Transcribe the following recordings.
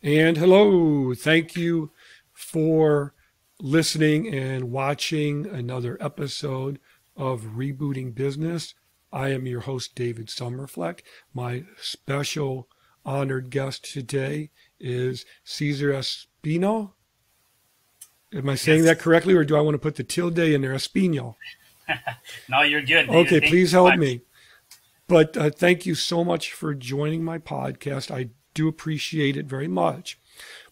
And hello, thank you for listening and watching another episode of Rebooting Business. I am your host, David Somerfleck. My special honored guest today is Cesar Espino. Am I saying that Yes. correctly, or do I want to put the tilde in there, Espino? No, you're good, David. Okay, Thank you please so help much. me. But thank you so much for joining my podcast. I do appreciate it very much.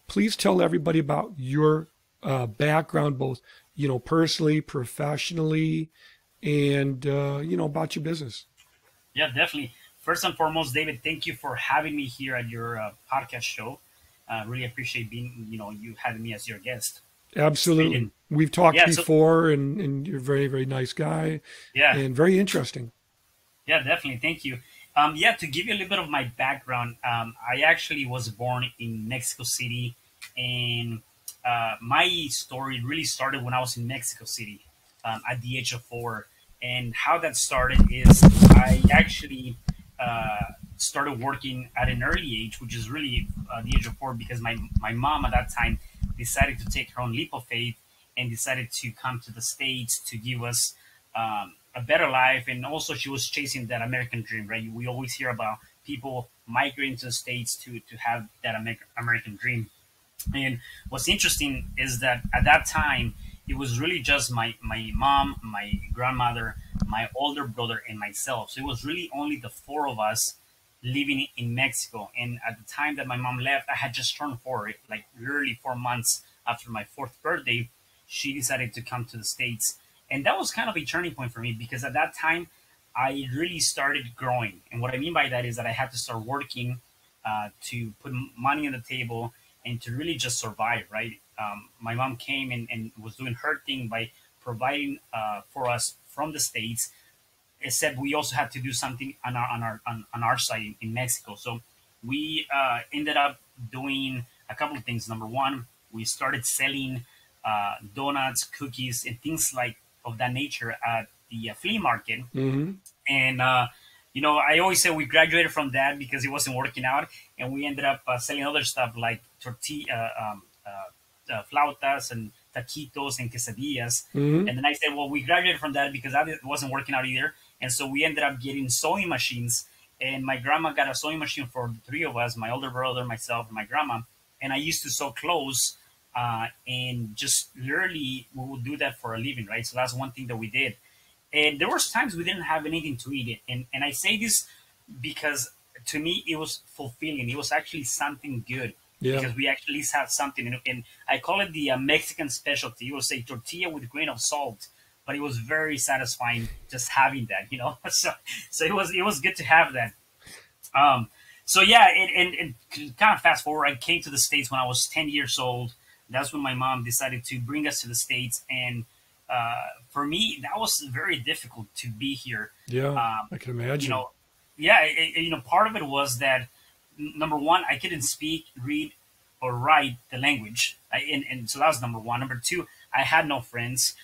Please tell everybody about your background, both personally, professionally, and about your business. Yeah, definitely. First and foremost, David, thank you for having me here at your podcast show. Really appreciate you having me as your guest. Absolutely. And We've talked yeah, so before, and you're a very, very nice guy yeah, and very interesting. yeah, definitely. Thank you. Yeah, to give you a little bit of my background, I actually was born in Mexico City, and my story really started when I was in Mexico City at the age of 4. And how that started is I actually started working at an early age, which is really the age of 4, because my mom at that time decided to take her own leap of faith and decided to come to the States to give us a better life. And also, she was chasing that American dream, right? We always hear about people migrating to the States to have that American dream. And what's interesting is that at that time, it was really just my mom, my grandmother, my older brother, and myself. So it was really only the 4 of us living in Mexico. And at the time that my mom left, I had just turned 4, like literally 4 months after my 4th birthday. She decided to come to the States. And that was kind of a turning point for me, because at that time, I really started growing. And what I mean by that is that I had to start working to put money on the table and to really just survive, right? My mom came and was doing her thing by providing for us from the States, except we also had to do something on our side in Mexico. So we ended up doing a couple of things. Number one, we started selling donuts, cookies, and things like of that nature at the flea market. Hmm. And I always say we graduated from that because it wasn't working out, and we ended up selling other stuff like tortilla, flautas, and taquitos and quesadillas. Hmm. And then I said, well, we graduated from that because that wasn't working out either, and so we ended up getting sewing machines. And my grandma got a sewing machine for the 3 of us: my older brother, myself, and my grandma. And I used to sew clothes, and just literally we would do that for a living, right? So that's one thing that we did. And there was times we didn't have anything to eat. And I say this because to me it was fulfilling. It was actually something good Yeah. because we actually had something. And I call it the Mexican specialty. It was a tortilla with a grain of salt, but it was very satisfying just having that, so it was good to have that. Um, so yeah, and kind of fast forward, I came to the States when I was 10 years old. That's when my mom decided to bring us to the States, and for me, that was very difficult to be here. Yeah. Um, I can you imagine. know, yeah, part of it was that number one, I couldn't speak, read, or write the language, and so that was number one. Number two, I had no friends.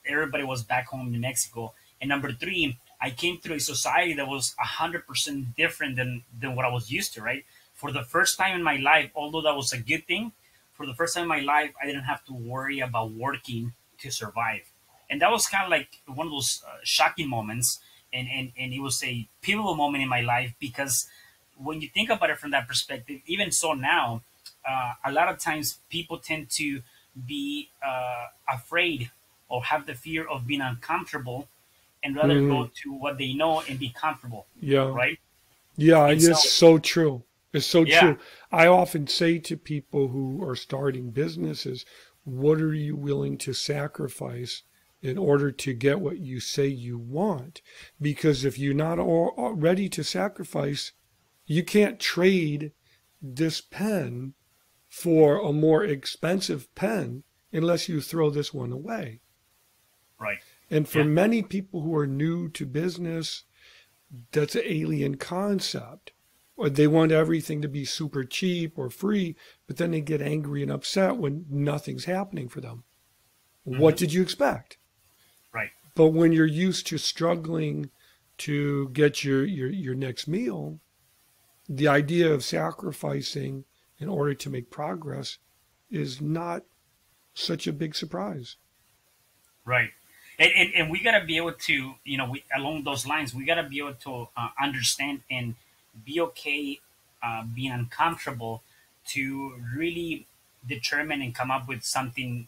Everybody was back home in Mexico, and number three, I came through a society that was 100% different than what I was used to. Right, for the first time in my life, although that was a good thing, for the first time in my life, I didn't have to worry about working to survive, and that was kind of like one of those shocking moments, and it was a pivotal moment in my life because when you think about it from that perspective, even so now, a lot of times people tend to be afraid or have the fear of being uncomfortable and rather Hmm. go to what they know and be comfortable, Yeah. right? Yeah, And it's so, so true. It's so yeah, true. I often say to people who are starting businesses, what are you willing to sacrifice in order to get what you say you want? Because if you're not all ready to sacrifice, you can't trade this pen for a more expensive pen unless you throw this one away. right, And for yeah, many people who are new to business, that's an alien concept. Or they want everything to be super cheap or free, but then they get angry and upset when nothing's happening for them. What hmm, did you expect? right, But when you're used to struggling to get your next meal, the idea of sacrificing in order to make progress is not such a big surprise. Right. And we got to be able to, along those lines, we got to be able to understand and be okay being uncomfortable to really determine and come up with something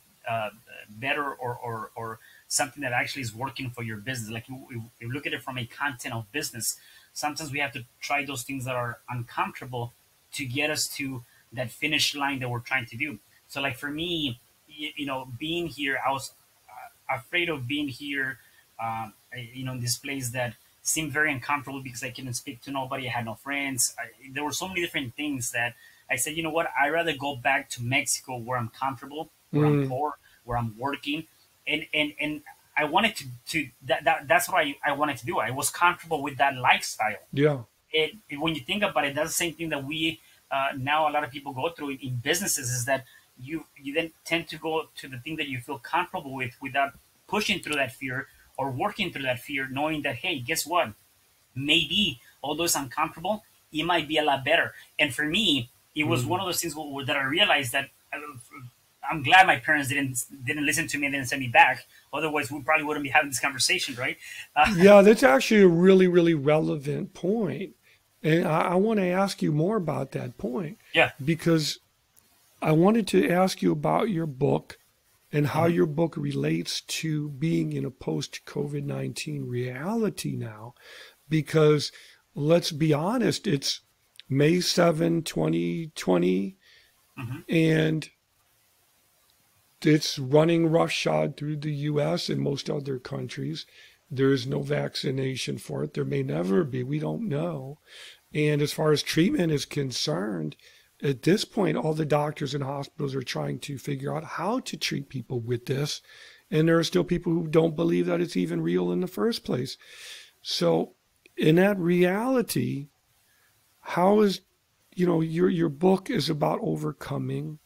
better, or something that actually is working for your business. Like you look at it from a content of business, sometimes we have to try those things that are uncomfortable to get us to that finish line that we're trying to do. So like for me, being here, I was afraid of being here, in this place that seemed very uncomfortable because I couldn't speak to nobody. I had no friends. There were so many different things that I said, you know what? I'd rather go back to Mexico where I'm comfortable, where I'm poor, where I'm working, and I wanted that's what I wanted to do. I was comfortable with that lifestyle. Yeah. When you think about it, that's the same thing that we now a lot of people go through in businesses, is that you then tend to go to the thing that you feel comfortable with without pushing through that fear or working through that fear, knowing that, hey, guess what? Maybe although it's uncomfortable, it might be a lot better. And for me, it was one of those things that I realized that I'm glad my parents didn't listen to me and didn't send me back. Otherwise, we probably wouldn't be having this conversation, right? Yeah, that's actually a really, really relevant point. And I want to ask you more about that point. Yeah. Because I wanted to ask you about your book and how your book relates to being in a post-COVID-19 reality now. Because let's be honest, it's May 7, 2020, and it's running roughshod through the U.S. and most other countries. There is no vaccination for it. There may never be. We don't know. And as far as treatment is concerned, at this point, all the doctors and hospitals are trying to figure out how to treat people with this. And there are still people who don't believe that it's even real in the first place. So in that reality, how is, your book is about overcoming.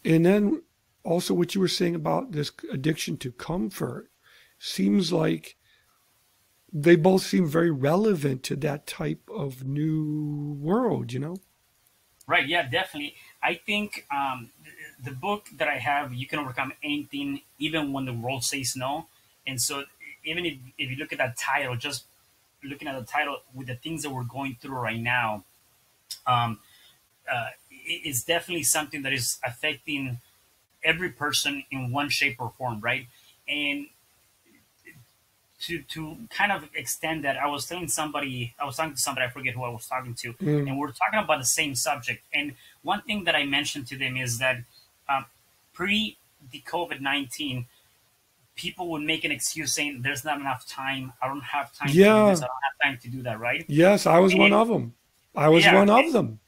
And then also what you were saying about this addiction to comfort seems like they both seem very relevant to that type of new world, Right. Yeah, definitely. I think the book that I have, You Can Overcome Anything, Even When the World Says No. And so even if you look at that title, just looking at the title with the things that we're going through right now, it's definitely something that is affecting every person in one shape or form, right? And to kind of extend that, I was talking to somebody, I forget who I was talking to, and we're talking about the same subject. And one thing that I mentioned to them is that pre the COVID-19, people would make an excuse saying, "There's not enough time. I don't have time to do this. I don't have time to do that." Right? Yes, I was one of them. I was one of them.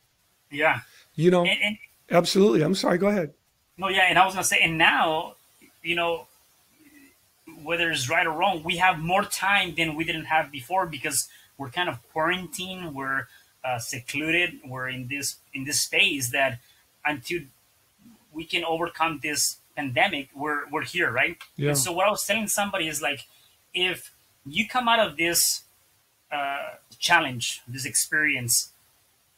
Yeah. And Absolutely. I'm sorry. Go ahead. No, yeah, and I was gonna say, and now, whether it's right or wrong, we have more time than we didn't have before because we're kind of quarantined, we're secluded, we're in this space that until we can overcome this pandemic, we're here, right? Yeah. And so what I was telling somebody is like, if you come out of this challenge, this experience,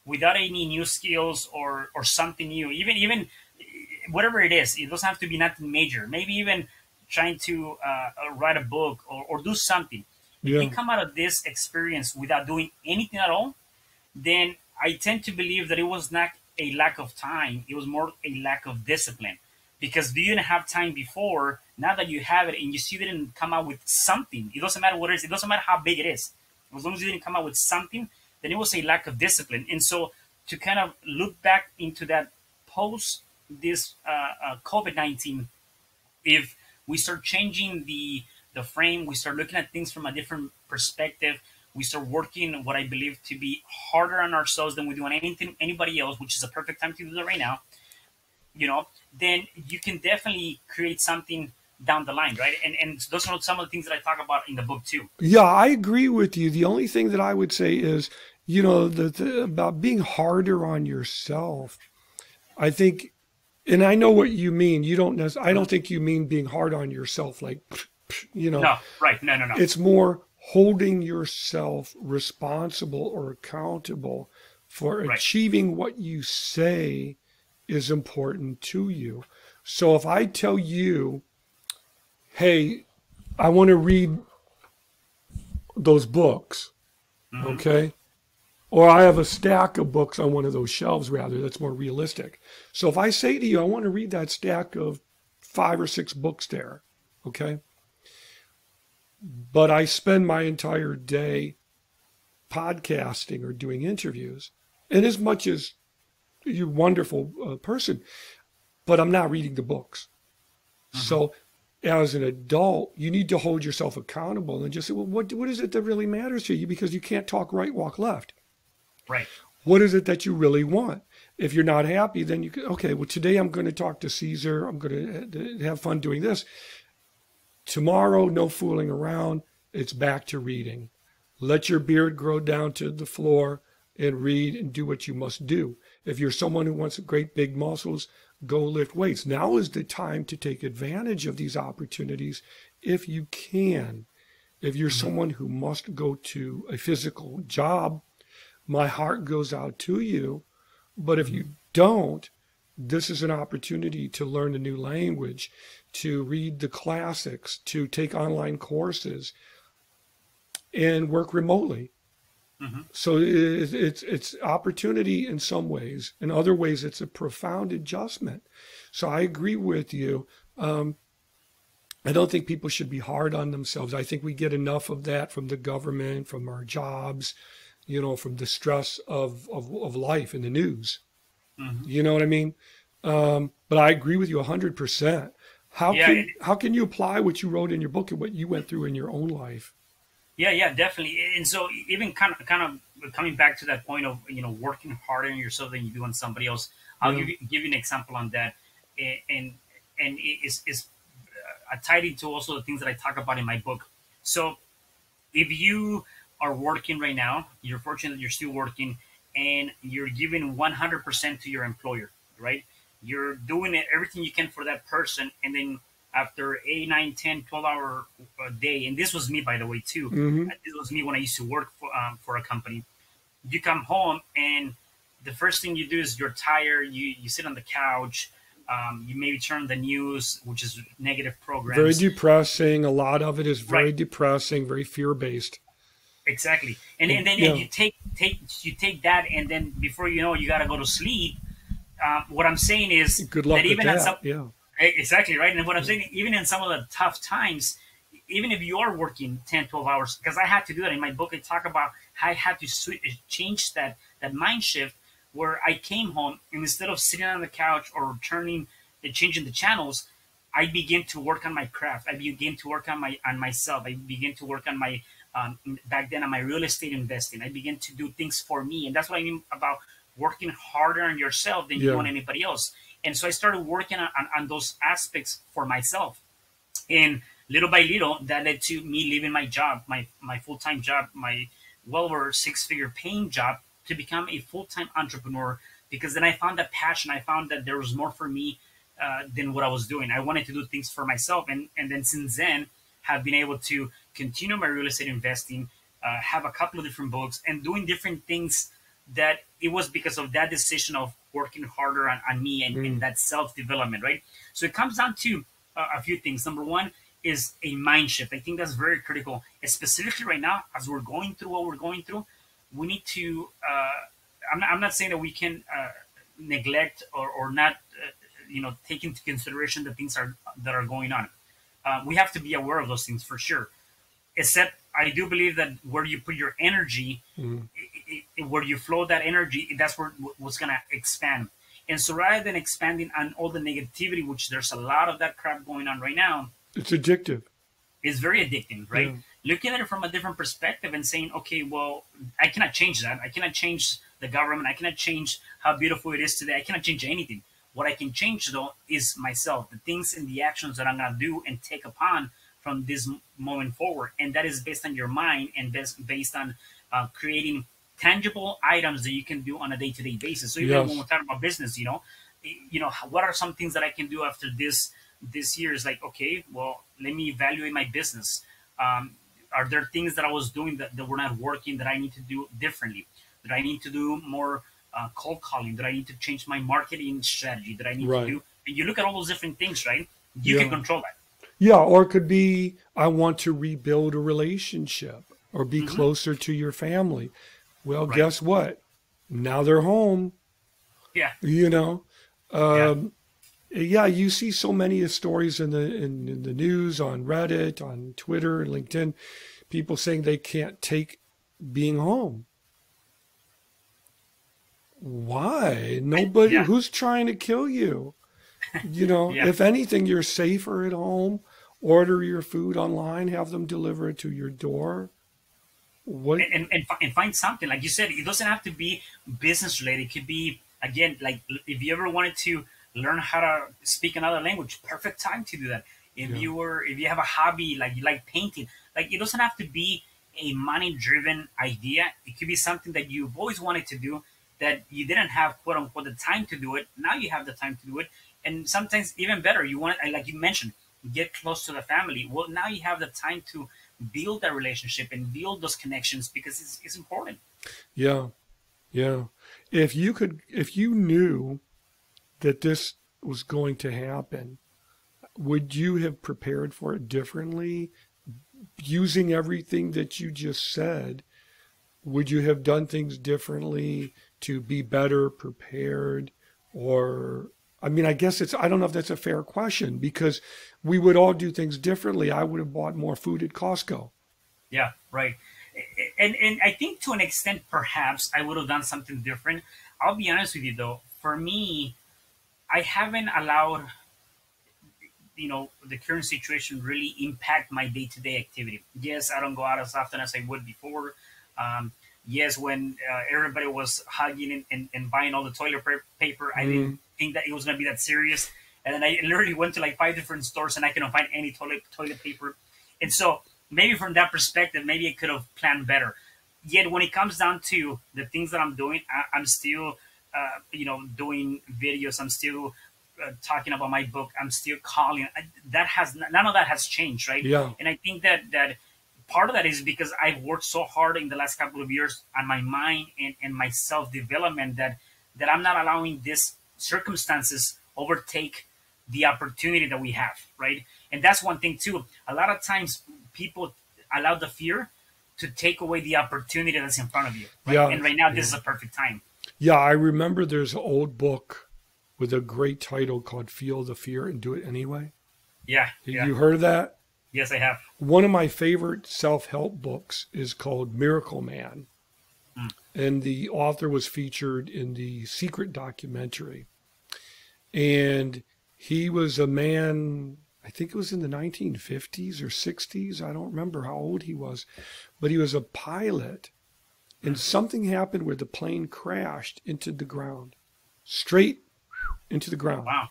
without any new skills or something new, even whatever it is, it doesn't have to be nothing major. Maybe even trying to write a book or do something. Yeah. If you come out of this experience without doing anything at all, then I tend to believe that it was not a lack of time. It was more a lack of discipline. Because you didn't have time before, now that you have it and you still didn't come out with something, it doesn't matter what it is, it doesn't matter how big it is. As long as you didn't come out with something, then it was a lack of discipline. And so to kind of look back into that post this COVID-19, if we start changing the frame, we start looking at things from a different perspective, we start working what I believe to be harder on ourselves than we do on anybody else, which is a perfect time to do that right now, then you can definitely create something down the line, right? And those are some of the things that I talk about in the book too. Yeah, I agree with you. The only thing that I would say is, about being harder on yourself. I think, and I know what you mean. I don't think you mean being hard on yourself, like, No, right. No. It's more holding yourself responsible or accountable for Right. achieving what you say is important to you. So if I tell you, hey, I want to read those books, Hmm. okay? Or I have a stack of books on one of those shelves, rather, that's more realistic. So if I say to you, I want to read that stack of 5 or 6 books there, okay? But I spend my entire day podcasting or doing interviews. And as much as you're a wonderful person, but I'm not reading the books. Hmm. So as an adult, you need to hold yourself accountable and just say, well, what is it that really matters to you? Because you can't talk right, walk left. Right. What is it that you really want? If you're not happy, then you can, okay, well, today I'm going to talk to Cesar. I'm going to have fun doing this. Tomorrow, no fooling around. It's back to reading. Let your beard grow down to the floor and read and do what you must do. If you're someone who wants great big muscles, go lift weights. Now is the time to take advantage of these opportunities if you can. If you're Hmm. someone who must go to a physical job, my heart goes out to you. But if Hmm. you don't, this is an opportunity to learn a new language, to read the classics, to take online courses, and work remotely. Hmm. So it's opportunity in some ways. In other ways, it's a profound adjustment. So I agree with you. Um, I don't think people should be hard on themselves. I think we get enough of that from the government, from our jobs, from the stress of life and the news. Hmm. You know what I mean? But I agree with you 100%. How Yeah. can how can you apply what you wrote in your book and what you went through in your own life? Yeah, yeah, definitely. And so even kind of coming back to that point of working harder on yourself than you do on somebody else. I'll Yeah. give you an example on that, and it is tied into also the things that I talk about in my book. So if you are working right now, you're fortunate that you're still working, and you're giving 100% to your employer, right? You're doing everything you can for that person, and then after 8, 9, 10, 12 hour day, and this was me, by the way, too. Hmm. This was me when I used to work for a company. You come home, and the first thing you do is you're tired. You sit on the couch. You maybe turn the news, which is negative Very programs. depressing. A lot of it is Right. very depressing, very fear-based. Exactly. And And then and yeah, you take that, and then before you know, you got to go to sleep. What I'm saying is good that luck with even at some that. Yeah. exactly right. And what I'm saying, even in some of the tough times, even if you are working 10, 12 hours, because I had to do that in my book. I talk about how I had to change that mind shift, where I came home, and instead of sitting on the couch or changing the channels, I begin to work on my craft. I begin to work on myself. I begin to work on my back then on my real estate investing. I begin to do things for me, and that's what I mean about working harder on yourself than you do Yeah. on anybody else. And so I started working on those aspects for myself. And little by little, that led to me leaving my job, my full time job, my well over 6 figure paying job, to become a full time entrepreneur. Because then I found that passion. I found that there was more for me than what I was doing. I wanted to do things for myself, and then since then, have been able to continue my real estate investing, have a couple of different books, and doing different things. That it was because of that decision of working harder on me, and Mm. that self development, right? So it comes down to a few things. Number one is a mind shift. I think that's very critical, specifically right now as we're going through what we're going through. We need to. I'm not saying that we can neglect or not, take into consideration the things that are going on. We have to be aware of those things for sure. Except I do believe that where you put your energy, Mm. where you flow that energy, that's where what's gonna expand. And so rather than expanding on all the negativity, which there's a lot of that crap going on right now, It's addictive. is very addicting, right? Yeah. Looking at it from a different perspective and saying, okay, well, I cannot change that. I cannot change the government. I cannot change how beautiful it is today. I cannot change anything. What I can change, though, is myself, the things and the actions that I'm going to do and take upon from this moment forward. And that is based on your mind, and based on creating tangible items that you can do on a day-to-day basis. So even when Yes. we're talking about business, what are some things that I can do after this year? Is like, okay, well, let me evaluate my business. Are there things that I was doing that were not working that I need to do differently? Do I need to do more cold calling? Do I need to change my marketing strategy? That I need to Right. do? And you look at all those different things, right? You can Yeah. control that. Yeah. Or it could be, I want to rebuild a relationship or be Hmm. closer to your family. Well, Right? guess what? Now they're home, Yeah. you know. Yeah. Um, yeah, you see so many stories in the news, on Reddit, on Twitter, and LinkedIn, people saying they can't take being home. Why? Nobody, Yeah. who's trying to kill you? You know, Yeah. if anything, you're safer at home. Order your food online, have them deliver it to your door. What? And find something like you said. It doesn't have to be business related. It could be, again, like if you ever wanted to learn how to speak another language, perfect time to do that. Yeah, If you have a hobby like you like painting, like it doesn't have to be a money driven idea. It could be something that you've always wanted to do that you didn't have quote unquote the time to do it. Now you have the time to do it. And sometimes even better, you want, like you mentioned, get close to the family. Well, now you have the time to build that relationship and build those connections because it's important. yeah, yeah. If you knew that this was going to happen, would you have prepared for it differently? Using everything that you just said, would you have done things differently to be better prepared? Or, I mean, I guess I don't know if that's a fair question because we would all do things differently. I would have bought more food at Costco. Yeah, right. And I think to an extent, perhaps I would have done something different. I'll be honest with you though. For me, I haven't allowed the current situation really impact my day to day activity. Yes, I don't go out as often as I would before. Um, yes, when everybody was hugging and buying all the paper, I didn't Mm, think that it was going to be that serious. And then I literally went to like five different stores and I couldn't find any toilet paper. And so maybe from that perspective, maybe I could have planned better. Yet when it comes down to the things that I'm doing, I'm still, doing videos. I'm still talking about my book. I'm still calling. That has none of that has changed, right? yeah, And I think that part of that is because I've worked so hard in the last couple of years on my mind and my self development that I'm not allowing these circumstances overtake the opportunity that we have, right? And that's one thing too. A lot of times people allow the fear to take away the opportunity that's in front of you, right? yeah, And right now, this yeah. is a perfect time. Yeah, I remember there's an old book with a great title called Feel the Fear and Do It Anyway. Yeah, yeah. You heard of that? Yes, I have. One of my favorite self help books is called Miracle Man. Mm. And the author was featured in the Secret documentary. And he was a man, I think it was in the 1950s or 60s. I don't remember how old he was, but he was a pilot. And something happened where the plane crashed into the ground, straight into the ground. Wow.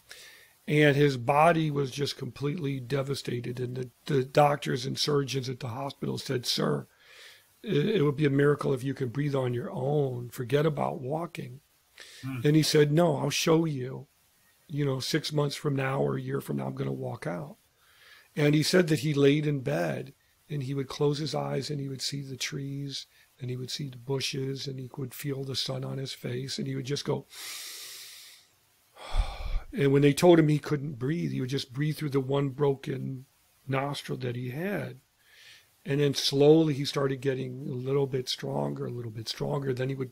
And his body was just completely devastated. And the doctors and surgeons at the hospital said, Sir, it would be a miracle if you could breathe on your own. Forget about walking. Mm. And he said, No, I'll show you. 6 months from now or a year from now, I'm going to walk out. And he said that he laid in bed and he would close his eyes and he would see the trees and he would see the bushes and he would feel the sun on his face and he would just go. And when they told him he couldn't breathe, he would just breathe through the one broken nostril that he had. And then slowly he started getting a little bit stronger, a little bit stronger. Then he would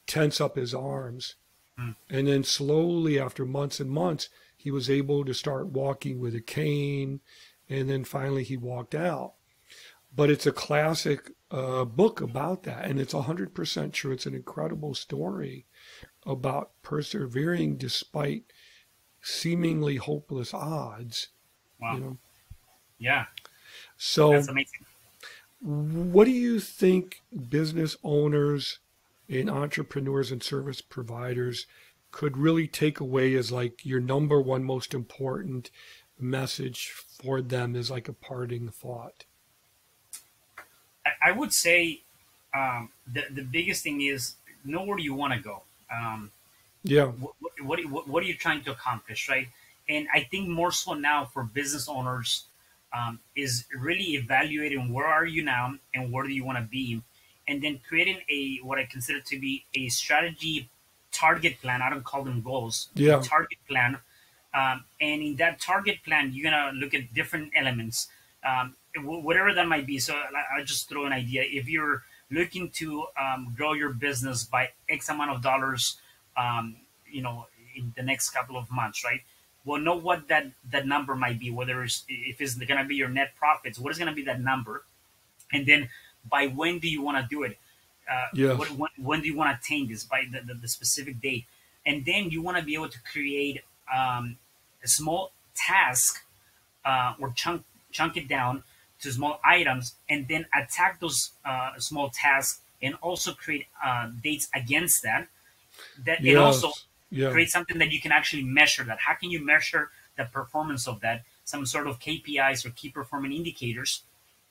tense up his arms. Mm. And then slowly, after months and months, he was able to start walking with a cane. And then finally he walked out. But it's a classic book about that. And it's 100% true. It's an incredible story about persevering despite seemingly hopeless odds. Wow. You know. Yeah, So that's amazing. what do you think business owners and entrepreneurs and service providers could really take away as like your number one most important message for them as like a parting thought? I would say the biggest thing is know where you want to go. Yeah, What are you trying to accomplish, right? And I think more so now for business owners is really evaluating where are you now and where do you want to be, and then creating what I consider to be a strategy target plan. I don't call them goals. A Yeah. target plan, and in that target plan, you're gonna look at different elements, whatever that might be. So I'll just throw an idea. If you're looking to grow your business by X amount of dollars, um, in the next couple of months, right? Well, know what that number might be. Whether if it's going to be your net profits, what is going to be that number, and then by when do you want to do it? Yes. When do you want to attain this by the specific date? And then you want to be able to create a small task, or chunk it down to small items, and then attack those small tasks, and also create dates against that. And also Yes. Yeah. create something that you can actually measure. That how can you measure the performance of that? Some sort of KPIs or key performance indicators,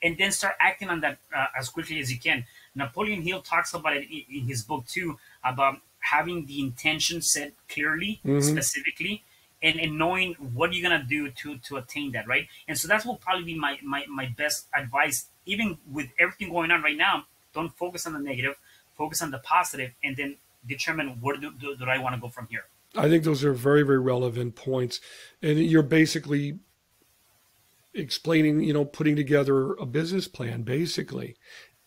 and then start acting on that as quickly as you can. Napoleon Hill talks about it in his book too, about having the intention set clearly, specifically, and knowing what you're gonna do to attain that, right? And so that's what probably be my best advice. Even with everything going on right now, don't focus on the negative, focus on the positive, and then determine where do I want to go from here. I think those are very, very relevant points. And you're basically explaining, putting together a business plan, basically,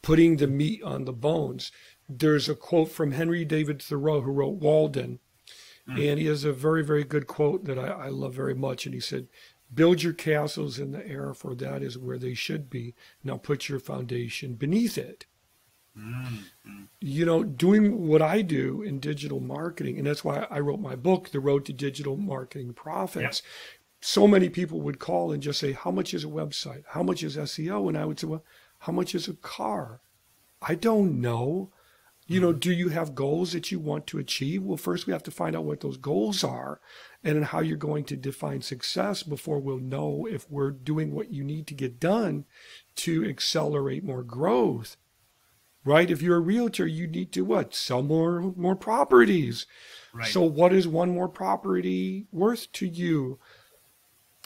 putting the meat on the bones. There's a quote from Henry David Thoreau, who wrote Walden, and he has a very, very good quote that I love very much. And he said, "Build your castles in the air, for that is where they should be. Now put your foundation beneath it." Doing what I do in digital marketing, and that's why I wrote my book, The Road to Digital Marketing Profits. Yep. So many people would call and just say, "How much is a website? How much is SEO?" And I would say, "Well, how much is a car?" I don't know. Do you have goals that you want to achieve? Well, first we have to find out what those goals are and how you're going to define success before we'll know if we're doing what you need to get done to accelerate more growth. Right? If you're a realtor, you need to what? Sell more properties. Right. So what is one more property worth to you?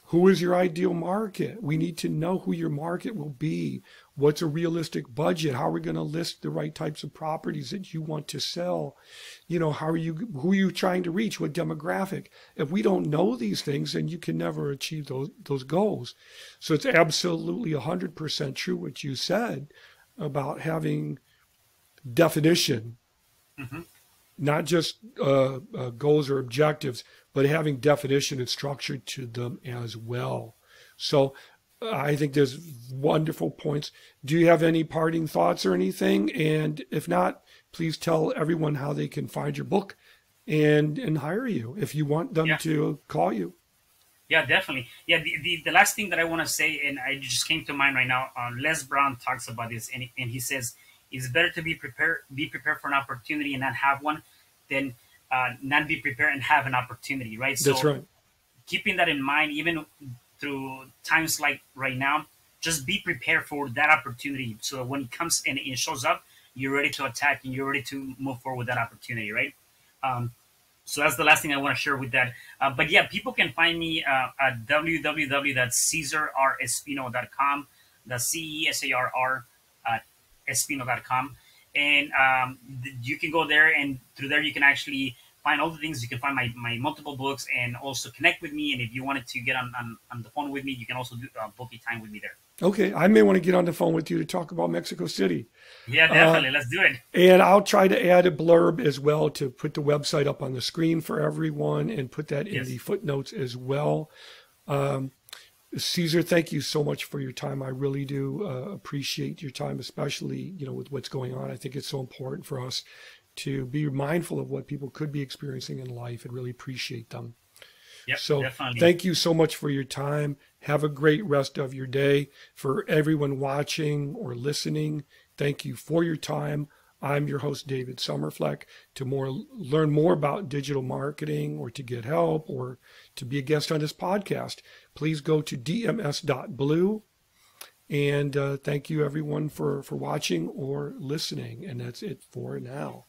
Who is your ideal market? We need to know who your market will be. What's a realistic budget? How are we going to list the right types of properties that you want to sell? Who are you trying to reach? What demographic? If we don't know these things, then you can never achieve those goals. So it's absolutely 100% true what you said about having definition, not just goals or objectives, but having definition and structure to them as well. So I think there's wonderful points. Do you have any parting thoughts or anything? And if not, please tell everyone how they can find your book and hire you if you want them to call you. Yeah, definitely. Yeah, the last thing that I want to say, and I just came to mind right now, Les Brown talks about this, and he says it's better to be prepared for an opportunity and not have one than not be prepared and have an opportunity, right? So that's right. Keeping that in mind, even through times like right now, just be prepared for that opportunity. So that when it comes and it shows up, you're ready to attack and you're ready to move forward with that opportunity, right? So that's the last thing I want to share with that. But yeah, people can find me at www.cesarrespino.com. That's CESARR Espino.com. And you can go there, and through there you can actually find all the things. You can find my multiple books and also connect with me. And if you wanted to get on the phone with me, you can also book a time with me there. Okay, I may want to get on the phone with you to talk about Mexico City. Yeah, definitely. Let's do it. And I'll try to add a blurb as well to put the website up on the screen for everyone and put that in the footnotes as well. Cesar, thank you so much for your time. I really do appreciate your time, especially, with what's going on. I think it's so important for us to be mindful of what people could be experiencing in life and really appreciate them. Yep, so definitely. Thank you so much for your time. Have a great rest of your day. For everyone watching or listening, thank you for your time. I'm your host, David Somerfleck. To learn more about digital marketing or to get help or to be a guest on this podcast, please go to dms.blue. And thank you, everyone, for watching or listening. And that's it for now.